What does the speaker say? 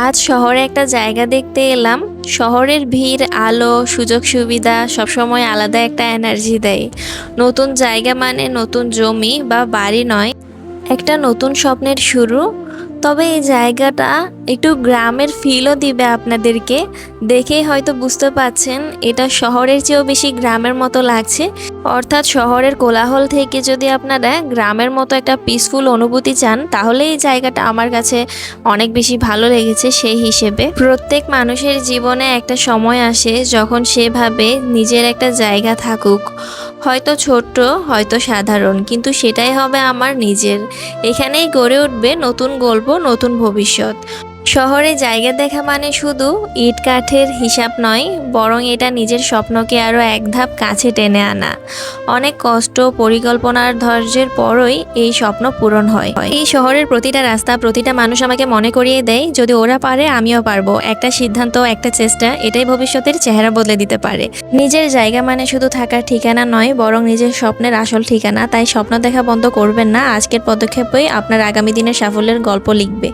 আজ শহরে একটা জায়গা দেখতে এলাম। শহরের ভিড়, আলো, সুযোগ সুবিধা সবসময় আলাদা একটা এনার্জি দেয়। নতুন জায়গা মানে নতুন জমি বা বাড়ি নয়, একটা নতুন স্বপ্নের শুরু। তবে এই জায়গাটা একটু গ্রামের ফিলও দিবে আপনাদেরকে। দেখেই হয়তো বুঝতে পাচ্ছেন এটা শহরের চেয়েও বেশি গ্রামের মতো লাগছে। অর্থাৎ শহরের কোলাহল থেকে যদি আপনারা গ্রামের মতো একটা পিসফুল অনুভূতি চান, তাহলে এই জায়গাটা আমার কাছে অনেক বেশি ভালো লেগেছে। সেই হিসেবে প্রত্যেক মানুষের জীবনে একটা সময় আসে যখন সে ভাবে নিজের একটা জায়গা থাকুক, হয়তো ছোট্ট, হয়তো সাধারণ, কিন্তু সেটাই হবে আমার নিজের। এখানেই গড়ে উঠবে নতুন গল্প, নতুন ভবিষ্যৎ। শহরে জায়গা দেখা মানে শুধু ইট কাঠের হিসাব নয়, বরং এটা নিজের স্বপ্নকে আরও এক ধাপ কাছে টেনে আনা। অনেক কষ্ট, পরিকল্পনার ধৈর্যের পরই এই স্বপ্ন পূরণ হয়। এই শহরের প্রতিটা রাস্তা, প্রতিটা মানুষ আমাকে মনে করিয়ে দেয়, যদি ওরা পারে আমিও পারবো। একটা সিদ্ধান্ত, একটা চেষ্টা, এটাই ভবিষ্যতের চেহারা বদলে দিতে পারে। নিজের জায়গা মানে শুধু থাকার ঠিকানা নয়, বরং নিজের স্বপ্নের আসল ঠিকানা। তাই স্বপ্ন দেখা বন্ধ করবেন না। আজকের পদক্ষেপই আপনার আগামী দিনের সাফল্যের গল্প লিখবে।